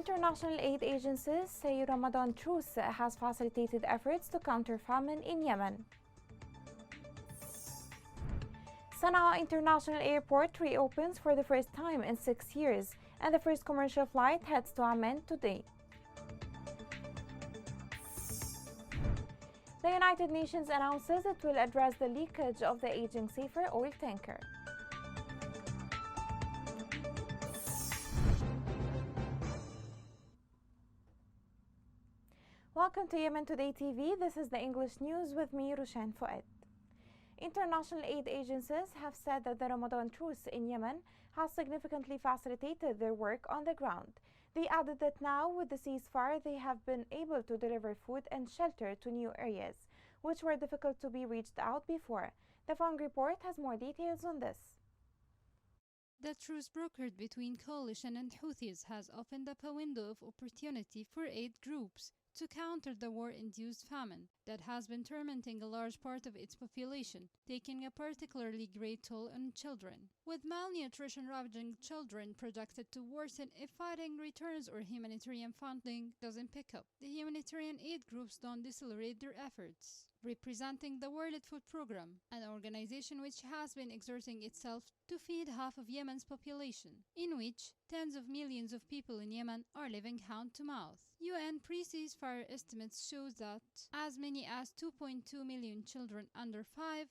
International aid agencies say Ramadan truce has facilitated efforts to counter famine in Yemen. Sana'a International Airport reopens for the first time in 6 years, and the first commercial flight heads to YEMEN today. The United Nations announces it will address the leakage of the aging Safer oil tanker. Welcome to Yemen Today TV. This is the English news with me, Rushan Fuad. International aid agencies have said that the Ramadan truce in Yemen has significantly facilitated their work on the ground. They added that now, with the ceasefire, they have been able to deliver food and shelter to new areas, which were difficult to be reached out before. The Fang report has more details on this. The truce brokered between coalition and Houthis has opened up a window of opportunity for aid groups to counter the war-induced famine that has been tormenting a large part of its population, taking a particularly great toll on children. With malnutrition ravaging children projected to worsen if fighting returns or humanitarian funding doesn't pick up, the humanitarian aid groups don't decelerate their efforts. Representing the World Food Programme, an organization which has been exerting itself to feed half of Yemen's population, in which tens of millions of people in Yemen are living hand to mouth. UN pre-ceasefire estimates show that as many as 2.2 million children under 5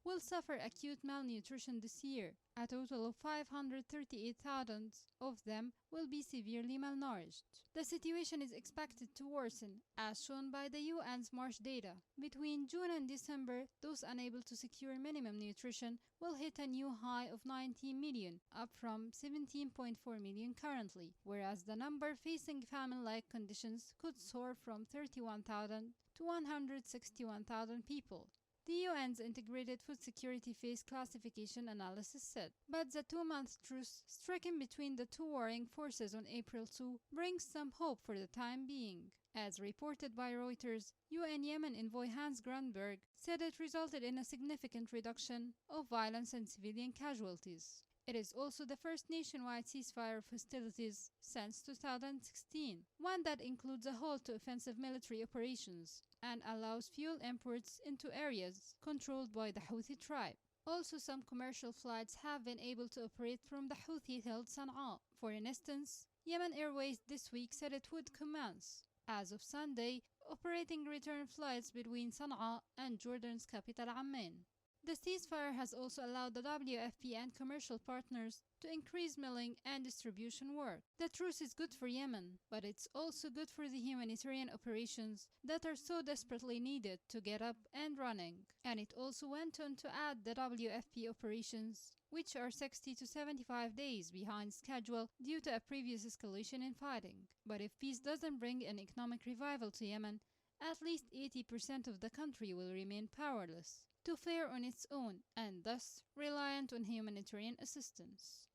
will suffer acute malnutrition this year. A total of 538,000 of them will be severely malnourished. The situation is expected to worsen, as shown by the UN's March data. Between June and December, those unable to secure minimum nutrition will hit a new high of 19 million, up from 17.4 million currently, whereas the number facing famine-like conditions could soar from 31,000 to 161,000 people. The UN's Integrated Food Security Phase Classification Analysis said, but the 2-month truce stricken between the two warring forces on April 2 brings some hope for the time being. As reported by Reuters, UN Yemen envoy Hans Grunberg said it resulted in a significant reduction of violence and civilian casualties. It is also the first nationwide ceasefire of hostilities since 2016, one that includes a halt to offensive military operations and allows fuel imports into areas controlled by the Houthi tribe. Also, some commercial flights have been able to operate from the Houthi-held Sana'a. For instance, Yemen Airways this week said it would commence, as of Sunday, operating return flights between Sana'a and Jordan's capital Amman. The ceasefire has also allowed the WFP and commercial partners to increase milling and distribution work. The truce is good for Yemen, but it's also good for the humanitarian operations that are so desperately needed to get up and running. And it also went on to add the WFP operations, which are 60 to 75 days behind schedule due to a previous escalation in fighting. But if peace doesn't bring an economic revival to Yemen, at least 80% of the country will remain powerless to fare on its own and thus reliant on humanitarian assistance.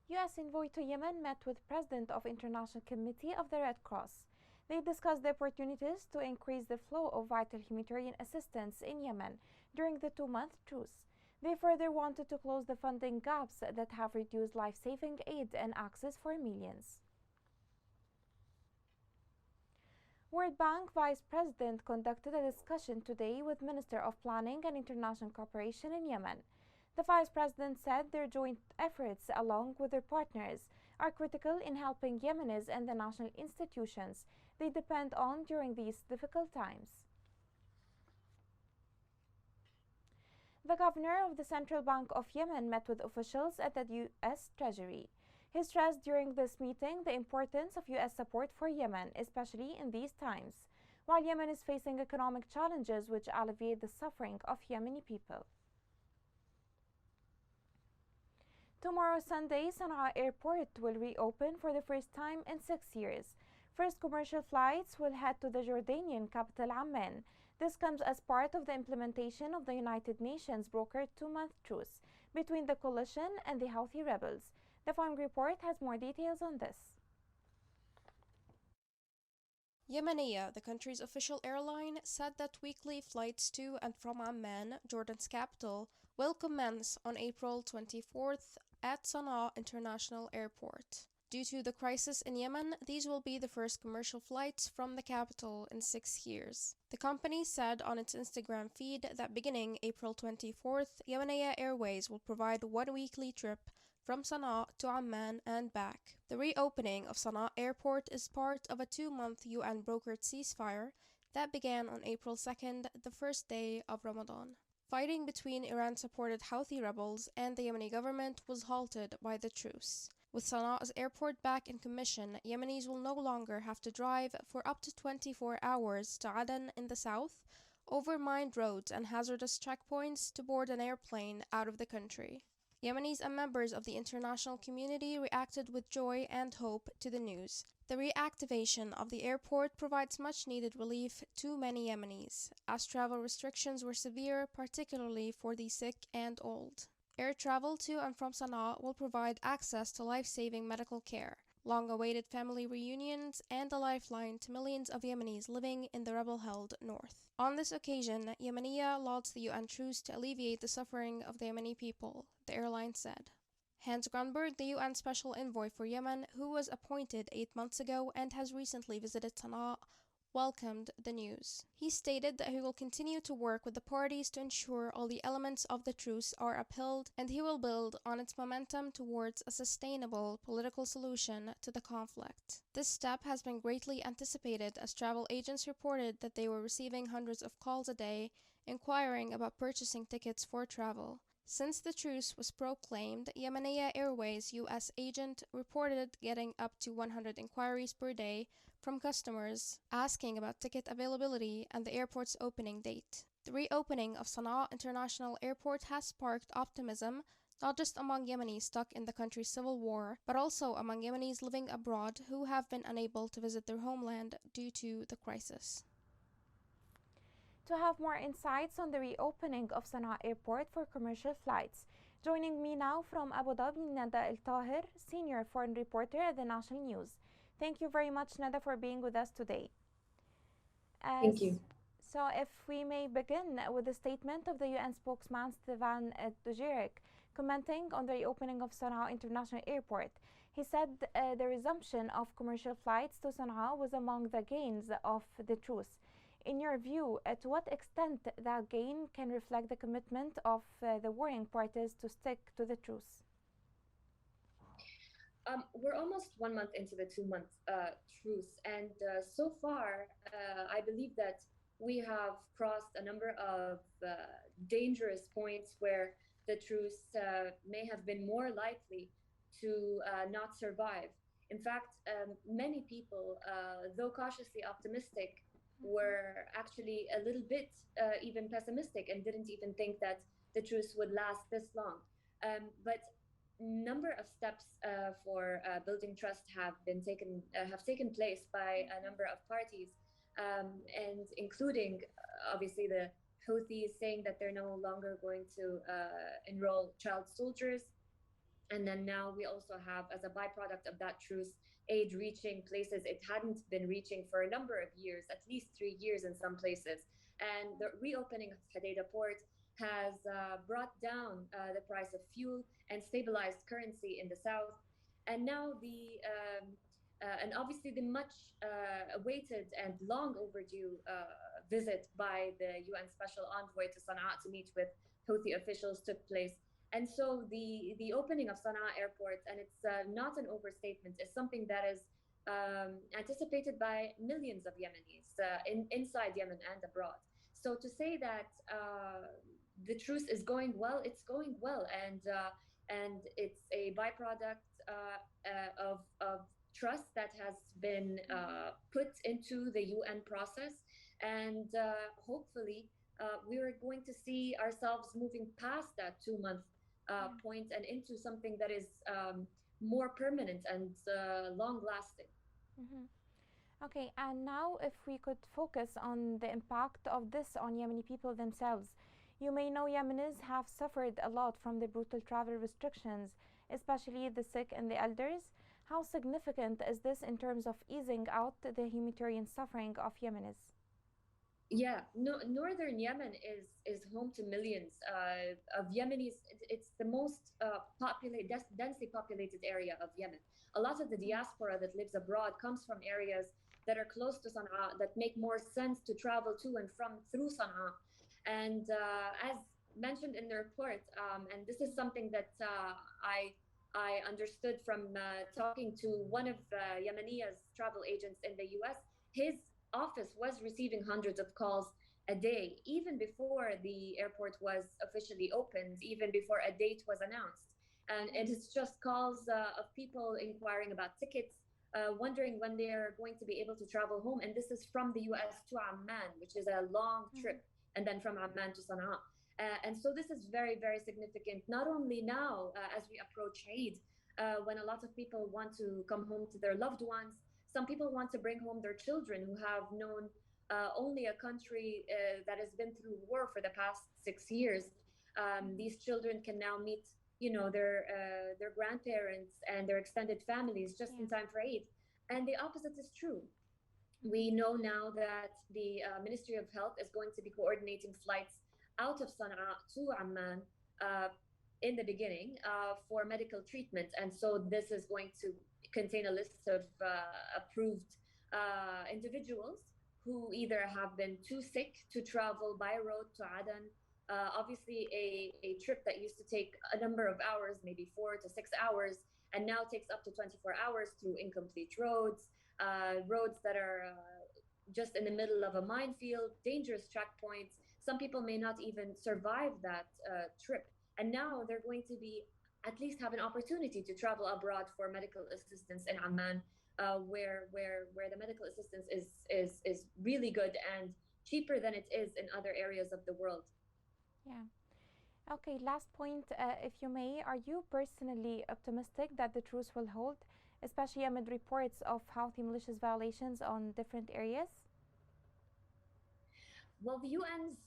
U.S. envoy to Yemen met with President of International Committee of the Red Cross. They discussed the opportunities to increase the flow of vital humanitarian assistance in Yemen during the 2-month truce. They further wanted to close the funding gaps that have reduced life-saving aid and access for millions. World Bank Vice President conducted a discussion today with Minister of Planning and International Cooperation in Yemen. The Vice President said their joint efforts, along with their partners, are critical in helping Yemenis and the national institutions they depend on during these difficult times. The governor of the Central Bank of Yemen met with officials at the U.S. Treasury. He stressed during this meeting the importance of U.S. support for Yemen, especially in these times, while Yemen is facing economic challenges which alleviate the suffering of Yemeni people. Tomorrow, Sunday, Sana'a Airport will reopen for the first time in 6 years. First commercial flights will head to the Jordanian capital Amman. This comes as part of the implementation of the United Nations brokered 2-month truce between the coalition and the Houthi rebels. The Fang report has more details on this. Yemeniya, the country's official airline, said that weekly flights to and from Amman, Jordan's capital, will commence on April 24th at Sana'a International Airport. Due to the crisis in Yemen, these will be the first commercial flights from the capital in 6 years. The company said on its Instagram feed that beginning April 24th, Yemenia Airways will provide one weekly trip from Sana'a to Amman and back. The reopening of Sana'a Airport is part of a 2-month UN brokered ceasefire that began on April 2nd, the first day of Ramadan. Fighting between Iran-supported Houthi rebels and the Yemeni government was halted by the truce. With Sana'a's airport back in commission, Yemenis will no longer have to drive for up to 24 hours to Aden in the south, over mined roads and hazardous checkpoints to board an airplane out of the country. Yemenis and members of the international community reacted with joy and hope to the news. The reactivation of the airport provides much-needed relief to many Yemenis, as travel restrictions were severe, particularly for the sick and old. Air travel to and from Sana'a will provide access to life-saving medical care, long-awaited family reunions, and a lifeline to millions of Yemenis living in the rebel-held north. On this occasion, Yemenia lauds the UN truce to alleviate the suffering of the Yemeni people, the airline said. Hans Grunberg, the UN Special Envoy for Yemen, who was appointed 8 months ago and has recently visited Sana'a, welcomed the news. He stated that he will continue to work with the parties to ensure all the elements of the truce are upheld, and he will build on its momentum towards a sustainable political solution to the conflict. This step has been greatly anticipated, as travel agents reported that they were receiving hundreds of calls a day inquiring about purchasing tickets for travel. Since the truce was proclaimed, Yemenia Airways' U.S. agent reported getting up to 100 inquiries per day from customers asking about ticket availability and the airport's opening date. The reopening of Sana'a International Airport has sparked optimism, not just among Yemenis stuck in the country's civil war, but also among Yemenis living abroad who have been unable to visit their homeland due to the crisis. To have more insights on the reopening of Sana'a Airport for commercial flights, joining me now from Abu Dhabi, Nada El Tahir, senior foreign reporter at the National News. Thank you very much, Nada, for being with us today. Thank you. So, if we may begin with the statement of the UN spokesman Stephane Dujarric commenting on the reopening of Sana'a International Airport. He said the resumption of commercial flights to Sana'a was among the gains of the truce. In your view, to what extent that gain can reflect the commitment of the warring parties to stick to the truce? We're almost 1 month into the 2-month truce, and so far, I believe that we have crossed a number of dangerous points where the truce may have been more likely to not survive. In fact, many people, though cautiously optimistic, were actually a little bit even pessimistic and didn't even think that the truce would last this long. But number of steps for building trust have taken place by a number of parties, and including obviously the Houthis saying that they're no longer going to enroll child soldiers. And then now we also have, as a byproduct of that truce, aid reaching places it hadn't been reaching for a number of years, at least 3 years in some places. And the reopening of Hadeda port has brought down the price of fuel and stabilized currency in the south. And now and obviously the much awaited and long overdue visit by the UN Special Envoy to Sana'a to meet with Houthi officials took place. And so the opening of Sana'a Airport, and it's not an overstatement, is something that is anticipated by millions of Yemenis inside Yemen and abroad. So to say that the truce is going well, it's going well, and it's a byproduct of trust that has been put into the UN process, and hopefully we're going to see ourselves moving past that 2-month point and into something that is more permanent and long-lasting. Mm-hmm. Okay, and now if we could focus on the impact of this on Yemeni people themselves. You may know Yemenis have suffered a lot from the brutal travel restrictions, especially the sick and the elders. How significant is this in terms of easing out the humanitarian suffering of Yemenis? Yeah, no, northern Yemen is home to millions of Yemenis. It's the most densely populated area of Yemen. A lot of the Mm. diaspora that lives abroad comes from areas that are close to Sana'a, that make more sense to travel to and from through Sana'a. And as mentioned in the report, and this is something that I understood from talking to one of Yemeniya's travel agents in the U.S. His office was receiving hundreds of calls a day, even before the airport was officially opened, even before a date was announced. And it Mm. is just calls of people inquiring about tickets, wondering when they are going to be able to travel home. And this is from the US to Amman, which is a long Mm. trip, and then from Amman to Sana'a. And so this is very, very significant, not only now as we approach Eid, when a lot of people want to come home to their loved ones. Some people want to bring home their children who have known only a country that has been through war for the past 6 years. These children can now meet, their grandparents and their extended families just Yeah. in time for Eid. And the opposite is true. Mm-hmm. We know now that the Ministry of Health is going to be coordinating flights out of Sana'a to Amman uh, in the beginning for medical treatment. And so this is going to contain a list of approved individuals who either have been too sick to travel by road to Aden. Obviously, a trip that used to take a number of hours, maybe 4 to 6 hours, and now takes up to 24 hours through incomplete roads, roads that are just in the middle of a minefield, dangerous checkpoints. Some people may not even survive that trip. And now they're going to be at least have an opportunity to travel abroad for medical assistance in Amman, where the medical assistance is really good and cheaper than it is in other areas of the world. Yeah. Okay, last point, if you may. Are you personally optimistic that the truce will hold, especially amid reports of Houthi militias violations on different areas? Well, the UN's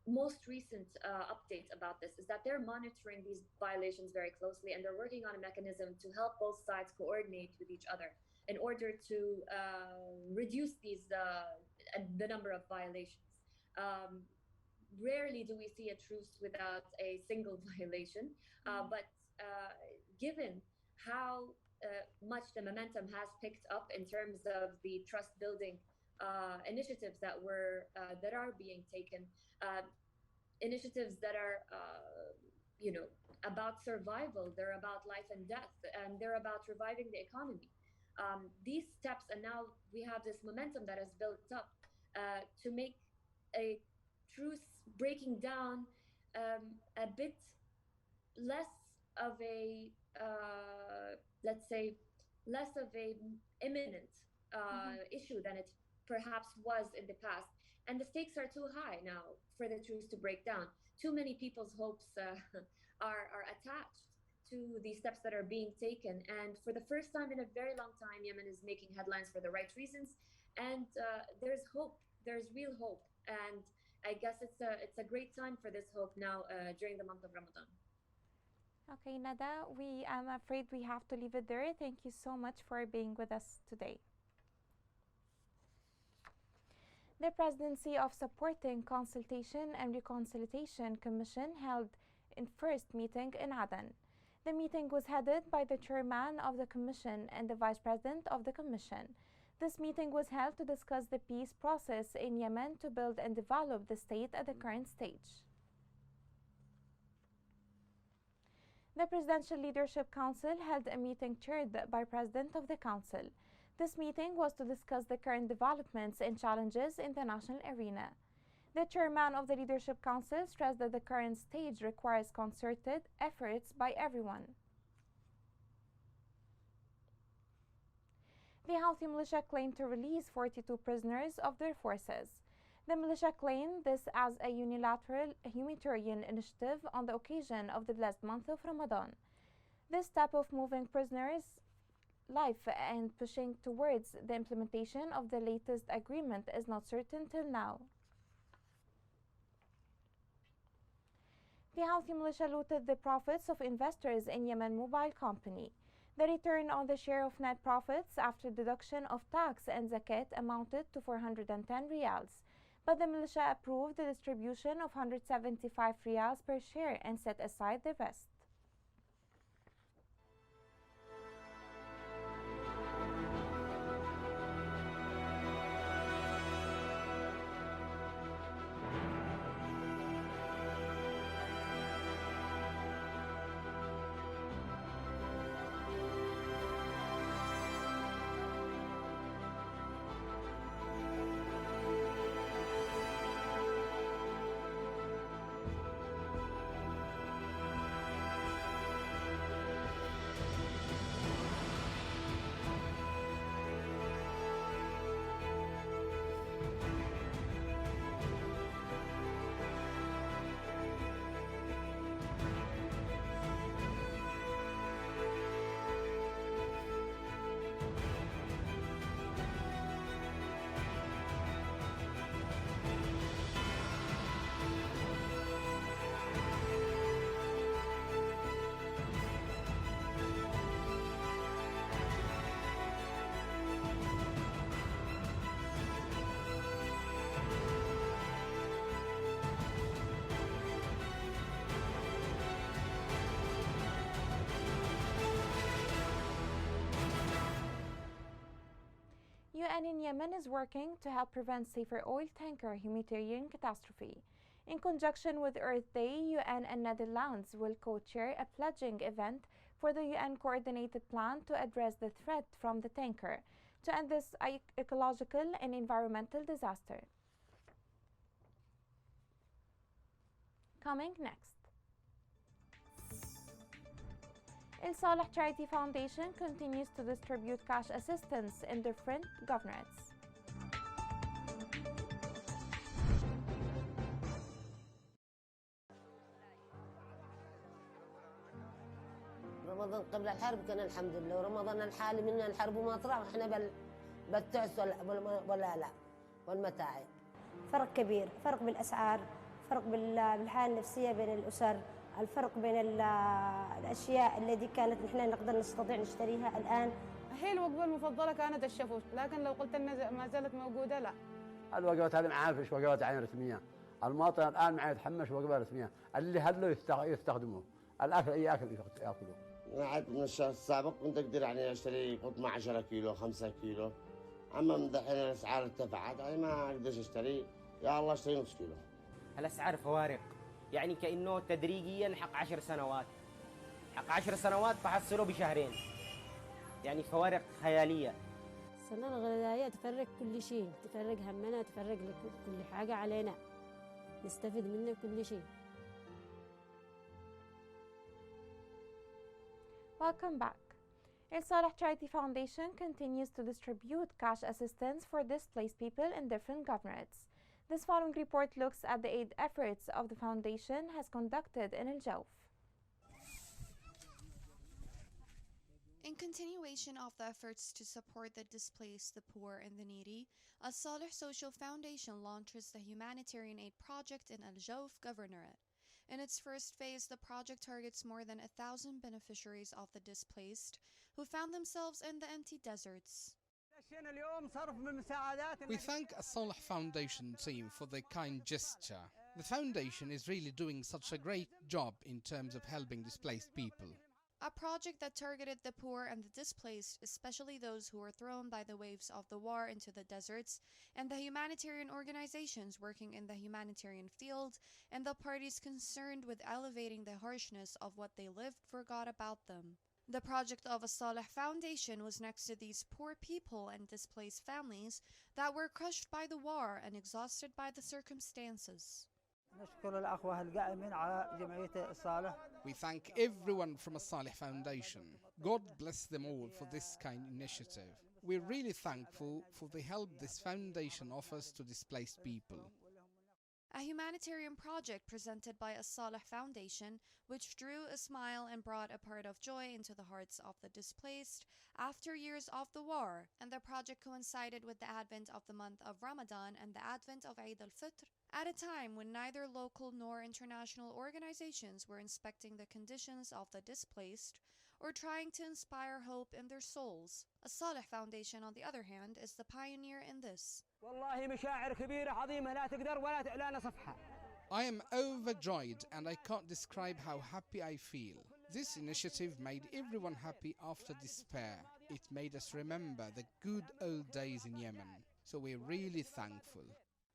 most recent update about this is that they're monitoring these violations very closely, and they're working on a mechanism to help both sides coordinate with each other in order to reduce the number of violations. Um, Rarely do we see a truce without a single violation, Mm. but given how much the momentum has picked up in terms of the trust building initiatives that are being taken, uh, initiatives that are about survival, they're about life and death, and they're about reviving the economy. These steps, and now we have this momentum that has built up to make a truce breaking down a bit less of a let's say less of a imminent Mm-hmm. issue than it perhaps was in the past. And the stakes are too high now for the truce to break down. Too many people's hopes are attached to the steps that are being taken. And for the first time in a very long time, Yemen is making headlines for the right reasons. And there's hope. There's real hope. And I guess it's a great time for this hope now during the month of Ramadan. Okay, Nada, I'm afraid we have to leave it there. Thank you so much for being with us today. The Presidency of Supporting Consultation and Reconciliation Commission held its first meeting in Aden. The meeting was headed by the chairman of the commission and the vice president of the commission. This meeting was held to discuss the peace process in Yemen to build and develop the state at the current stage. The Presidential Leadership Council held a meeting chaired by President of the Council. This meeting was to discuss the current developments and challenges in the national arena. The chairman of the Leadership Council stressed that the current stage requires concerted efforts by everyone. The Houthi militia claimed to release 42 prisoners of their forces. The militia claimed this as a unilateral humanitarian initiative on the occasion of the blessed month of Ramadan. This step of moving prisoners' life and pushing towards the implementation of the latest agreement is not certain till now. The Houthi militia looted the profits of investors in Yemen Mobile Company. The return on the share of net profits after deduction of tax and zakat amounted to 410 riyals. but the militia approved the distribution of 175 riyals per share and set aside the rest. UN in Yemen is working to help prevent safer oil tanker humanitarian catastrophe. In conjunction with Earth Day, UN and Netherlands will co-chair a pledging event for the UN coordinated plan to address the threat from the tanker to end this ecological and environmental disaster. Coming next. El Saleh Charity Foundation continues to distribute cash assistance in different governorates. رمضان قبل الحرب كان الحمد لله، ورمضان الحالي من الحرب وما طلع واحنا بالتعس والآلاء والمتاعب. فرق كبير، فرق بالأسعار، فرق بالحالة النفسية بين الأسر، الفرق بين الأشياء التي كانت نحن نقدر نستطيع نشتريها الآن. هي الوجبة المفضلة كانت الشفوت، لكن لو قلت أن ما زالت موجودة لا. الوجبات هذه معافش وجبات عين رسمية، المواطن الآن معاه يتحمس وجبة رسمية، اللي هدلوا يستخدموه، الأكل أي أكل يأكلوه. عاد من الشهر السابق كنت أقدر يعني أشتري قطمة 10 كيلو 5 كيلو، أما من دحين الأسعار ارتفعت يعني ما أقدرش أشتري، يا الله أشتري نص كيلو. الأسعار فوارق، يعني كأنه تدريجيا حق 10 سنوات، حق 10 سنوات تحصله بشهرين، يعني فوارق خيالية. السنة الغذائية تفرق كل شيء، تفرق همنا، تفرق كل حاجة علينا، نستفيد منه كل شيء. Welcome back. El Saleh Charity Foundation continues to distribute cash assistance for displaced people in different governorates. This following report looks at the aid efforts of the foundation has conducted in El Jawf. In continuation of the efforts to support the displaced, the poor, and the needy, Al Saleh Social Foundation launches the humanitarian aid project in Al Jawf Governorate. In its first phase, the project targets more than 1,000 beneficiaries of the displaced who found themselves in the empty deserts. We thank a Saleh Foundation team for their kind gesture. The foundation is really doing such a great job in terms of helping displaced people. A project that targeted the poor and the displaced, especially those who were thrown by the waves of the war into the deserts, and the humanitarian organizations working in the humanitarian field, and the parties concerned with elevating the harshness of what they lived forgot about them. The project of a Saleh Foundation was next to these poor people and displaced families that were crushed by the war and exhausted by the circumstances. We thank everyone from a Saleh Foundation. God bless them all for this kind initiative. We're really thankful for the help this foundation offers to displaced people. A humanitarian project presented by a Saleh Foundation, which drew a smile and brought a part of joy into the hearts of the displaced after years of the war, and the project coincided with the advent of the month of Ramadan and the advent of Eid al-Fitr, at a time when neither local nor international organizations were inspecting the conditions of the displaced or trying to inspire hope in their souls. A Saleh Foundation, on the other hand, is the pioneer in this. والله مشاعر كبيرة عظيمة لا تقدر ولا نصفها. I am overjoyed and I can't describe how happy I feel. This initiative made everyone happy after despair. It made us remember the good old days in Yemen. So we're really thankful.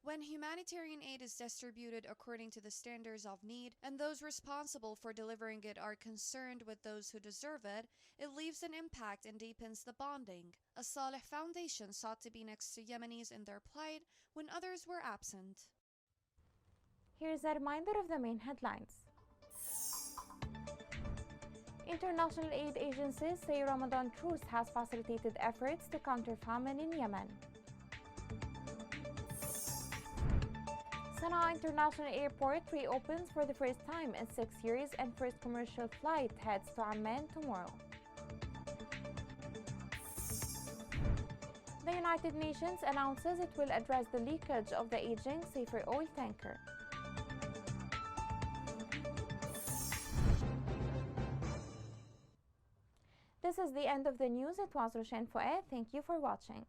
When humanitarian aid is distributed according to the standards of need and those responsible for delivering it are concerned with those who deserve it, it leaves an impact and deepens the bonding. A Saleh Foundation sought to be next to Yemenis in their plight when others were absent. Here's a reminder of the main headlines. International aid agencies say Ramadan truce has facilitated efforts to counter famine in Yemen. Sana'a International Airport reopens for the first time in 6 years and first commercial flight heads to Amman tomorrow. The United Nations announces it will address the leakage of the aging Safer oil tanker. This is the end of the news. It was Roshan Fouad. Thank you for watching.